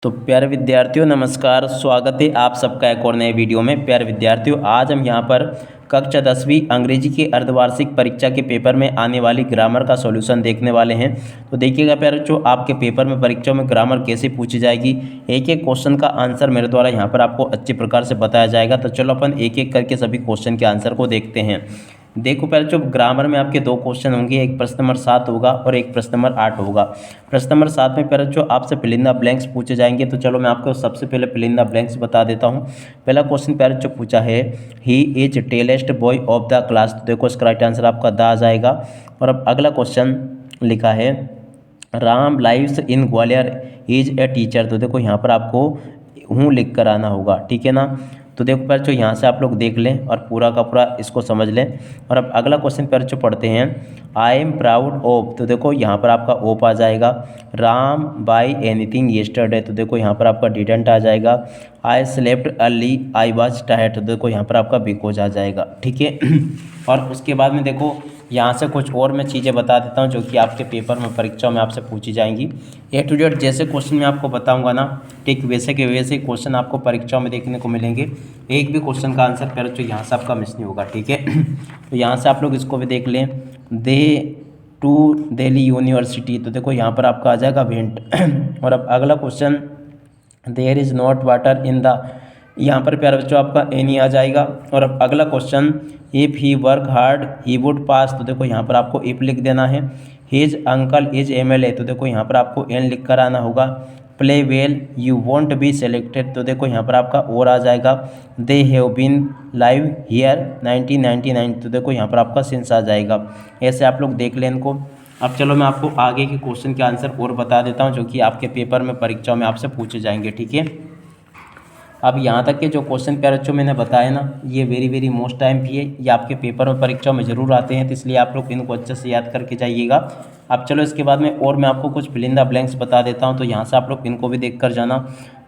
तो प्यारे विद्यार्थियों नमस्कार, स्वागत है आप सबका एक और नए वीडियो में। प्यारे विद्यार्थियों, आज हम यहाँ पर कक्षा 10वीं अंग्रेजी की अर्धवार्षिक परीक्षा के पेपर में आने वाली ग्रामर का सॉल्यूशन देखने वाले हैं। तो देखिएगा प्यारे बच्चों, आपके पेपर में परीक्षा में ग्रामर कैसे पूछी जाएगी, एक एक क्वेश्चन का आंसर मेरे द्वारा यहाँ पर आपको अच्छी प्रकार से बताया जाएगा। तो चलो अपन एक एक करके सभी क्वेश्चन के आंसर को देखते हैं। देखो पहले जो ग्रामर में आपके दो क्वेश्चन होंगे, एक प्रश्न नंबर 7 होगा और एक प्रश्न नंबर 8 होगा। प्रश्न नंबर 7 में पहले जो आपसे फिल इन द ब्लैंक्स पूछे जाएंगे। तो चलो मैं आपको सबसे पहले फिल इन द ब्लैंक्स बता देता हूँ। पहला क्वेश्चन पहले जो पूछा है, he is tallest boy of the class. तो देखो इसका राइट आंसर आपका द आ जाएगा। और अब अगला क्वेश्चन लिखा है, Ram lives in Gwalior is a teacher. तो देखो यहाँ पर आपको हूँ लिख कर आना होगा, ठीक है ना। तो देखो पहले जो यहाँ से आप लोग देख लें और पूरा का पूरा इसको समझ लें। और अब अगला क्वेश्चन पहले जो पढ़ते हैं, आई एम प्राउड ऑफ। तो देखो यहाँ पर आपका ओप आ जाएगा। Ram by anything yesterday. तो देखो यहाँ पर आपका डिडेंट आ जाएगा। I slept early I was tired. तो देखो यहाँ पर आपका बिकॉज आ जाएगा, ठीक है। और उसके बाद में देखो यहाँ से कुछ और मैं चीज़ें बता देता हूँ जो कि आपके पेपर में परीक्षा में आपसे पूछी जाएंगी। ए टू जेड जैसे क्वेश्चन मैं आपको बताऊंगा ना, ठीक वैसे के वैसे क्वेश्चन आपको परीक्षा में देखने को मिलेंगे। एक भी क्वेश्चन का आंसर पहले तो यहाँ से आपका मिस नहीं होगा, ठीक है। तो यहाँ से आप लोग इसको भी देख लें, दे टू दिल्ली यूनिवर्सिटी। तो देखो यहाँ पर आपका आ जाएगा वेंट। और अब अगला question, there is not water in the. यहाँ पर प्यारे बच्चों आपका एनी आ जाएगा। और अब अगला question, if he work hard he would पास। तो देखो यहाँ पर आपको इफ लिख देना है। His uncle is MLA। तो देखो यहाँ पर आपको एन लिख कर आना होगा। Play well you won't be selected. तो देखो यहाँ पर आपका और आ जाएगा। They have been live here 1999। तो देखो यहाँ पर आपका सिंस आ जाएगा। ऐसे आप लोग देख लें इनको। अब चलो मैं आपको आगे के क्वेश्चन के आंसर और बता देता हूँ जो कि आपके पेपर में परीक्षा में आपसे पूछे जाएंगे, ठीक है। अब यहाँ तक के जो क्वेश्चन प्यारे बच्चों मैंने बताया ना, ये वेरी मोस्ट टाइम भी है, ये आपके पेपर में परीक्षा में ज़रूर आते हैं। तो इसलिए आप लोग इनको अच्छे से याद करके जाइएगा। अब चलो इसके बाद में और मैं आपको कुछ फिल इन द ब्लैंक्स बता देता हूँ। तो यहाँ से आप लोग इनको भी देख कर जाना।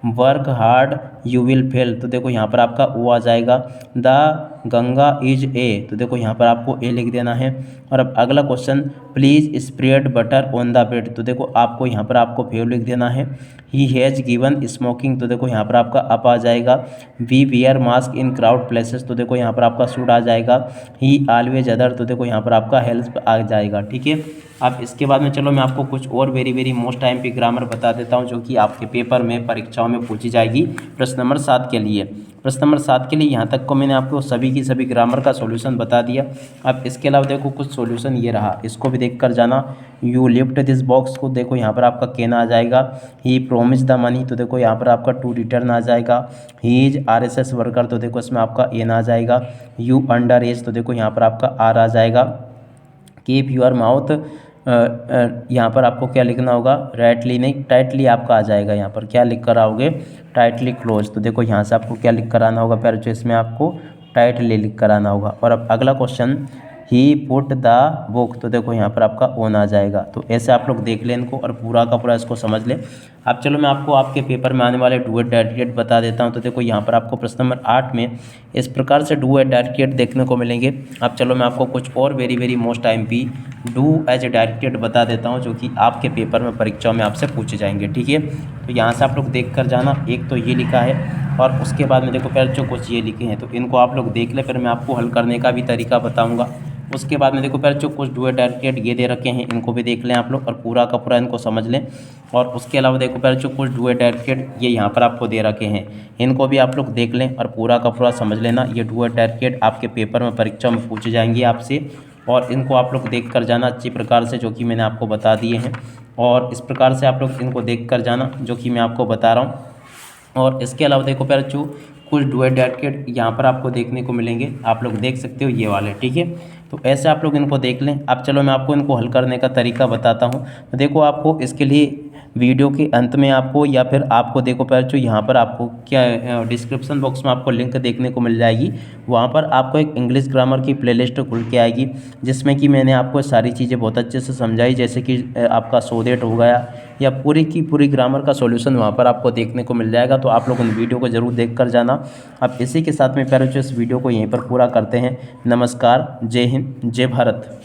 Work hard you will fail. तो देखो यहाँ पर आपका ओ आ जाएगा। The Ganga is a. तो देखो यहाँ पर आपको ए लिख देना है। और अब अगला question, please spread butter on the bread. तो देखो आपको यहाँ पर आपको फेव लिख देना है। He has given smoking. तो देखो यहाँ पर आपका अप आ जाएगा। We wear mask in crowd places. तो देखो यहाँ पर आपका शुड आ जाएगा। He always other. तो देखो यहाँ पर आपका हेल्प आ जाएगा, ठीक है। अब इसके बाद में चलो मैं आपको कुछ और वेरी मोस्ट टाइम पे ग्रामर बता देता हूँ जो कि आपके पेपर में परीक्षाओं में पूछी जाएगी। प्रश्न नंबर 7 के लिए, प्रश्न नंबर 7 के लिए यहाँ तक को मैंने आपको सभी की सभी ग्रामर का सॉल्यूशन बता दिया। अब इसके अलावा देखो कुछ सॉल्यूशन ये रहा, इसको भी देख कर जाना। You lift this box. को देखो यहाँ पर आपका कहना आ जाएगा। ही प्रोमिस द मनी। तो देखो यहाँ पर आपका टू रिटर्न आ जाएगा। He is RSS worker. तो देखो इसमें आपका एन आ जाएगा। You under as. तो देखो यहाँ पर आपका आर आ जाएगा। कीप योर माउथ, यहाँ पर आपको क्या लिखना होगा, राइटली नहीं टाइटली आपका आ जाएगा। यहाँ पर क्या लिख कर आओगे, टाइटली क्लोज। तो देखो यहाँ से आपको क्या लिख कर आना होगा प्यारे बच्चों, इसमें आपको टाइटली लिख कर आना होगा। और अब अगला question, he put the book. तो देखो यहाँ पर आपका ओन आ जाएगा। तो ऐसे आप लोग देख लें इनको और पूरा का पूरा इसको समझ लें। अब चलो मैं आपको आपके पेपर में आने वाले डू एट डायरेक्टेड बता देता हूँ। तो देखो यहाँ पर आपको प्रश्न नंबर 8 में इस प्रकार से डू एट डायरेक्टेड देखने को मिलेंगे। अब चलो मैं आपको कुछ और वेरी मोस्ट टाइम भी डू एज ए डायरेक्टेड बता देता हूँ जो कि आपके पेपर में परीक्षा में आपसे पूछे जाएंगे, ठीक है। तो यहाँ से आप लोग देख कर जाना। एक तो ये लिखा है और उसके बाद में देखो पहले जो कुछ ये लिखे हैं, तो इनको आप लोग देख ले, फिर मैं आपको हल करने का भी तरीका बताऊँगा। उसके बाद में देखो पहले जो कुछ डू एट डायरेक्टेड ये दे रखे हैं, इनको भी देख लें आप लोग और पूरा का पूरा इनको समझ लें। और उसके अलावा देखो पहले जो कुछ डू एट डायरेक्टेड ये यहाँ पर आपको दे रखे हैं, इनको भी आप लोग देख लें और पूरा का पूरा समझ लेना। ये डू एट डायरेक्टेड आपके पेपर में परीक्षा में पूछे जाएंगे आपसे, और इनको आप लोग देख कर जाना अच्छी प्रकार से, जो कि मैंने आपको बता दिए हैं। और इस प्रकार से आप लोग इनको देख कर जाना जो कि मैं आपको बता रहा हूँ। और इसके अलावा देखो पहले जो कुछ डू एट डायरेक्टेड यहाँ पर आपको देखने को मिलेंगे, आप लोग देख सकते हो ये वाले, ठीक है। तो ऐसे आप लोग इनको देख लें। अब चलो मैं आपको इनको हल करने का तरीका बताता हूँ। तो देखो आपको इसके लिए वीडियो के अंत में आपको या फिर आपको देखो पहले जो यहाँ पर आपको क्या डिस्क्रिप्शन बॉक्स में आपको लिंक देखने को मिल जाएगी। वहाँ पर आपको एक इंग्लिश ग्रामर की प्लेलिस्ट खुल के आएगी, जिसमें कि मैंने आपको सारी चीज़ें बहुत अच्छे से समझाई, जैसे कि आपका सो दैट हो गया, या पूरी की पूरी ग्रामर का सॉल्यूशन वहाँ पर आपको देखने को मिल जाएगा। तो आप लोग उन वीडियो को ज़रूर देख कर जाना। अब इसी के साथ में प्यारे बच्चों इस वीडियो को यहीं पर पूरा करते हैं। नमस्कार, जय हिंद, जय भारत।